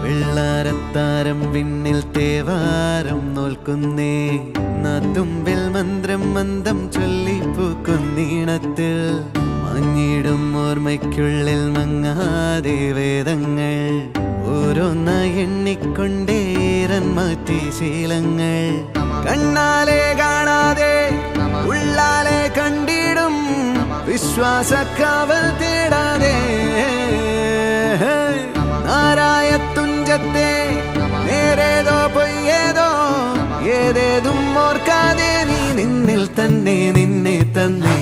വെള്ളാരത്താരം വിണ്ണിൽ തേവാരം നോൽക്കുന്നേ നാത്തുമ്പിൽ മന്ത്രം മന്ദം ചൊല്ലിപ്പൂക്കുന്നീണത്തിൽ മഞ്ഞിടും ഓർമ്മയ്ക്കുള്ളിൽ മങ്ങാതെ വേദങ്ങൾ ഓരോന്നായി എണ്ണിക്കൊണ്ടേരൻ മാറ്റി ശീലങ്ങൾ കണ്ണാലെ കാണാതെ ഉള്ളാലെ കണ്ടിടും വിശ്വാസക്കാവൽ തേടാതെ നാരായ തുഞ്ചത്തെ നേരേതോ പൊയ്യേതോ ഏതേതും ഓർക്കാതെ നീ നിന്നിൽ തന്നെ നിന്നെ തന്നെ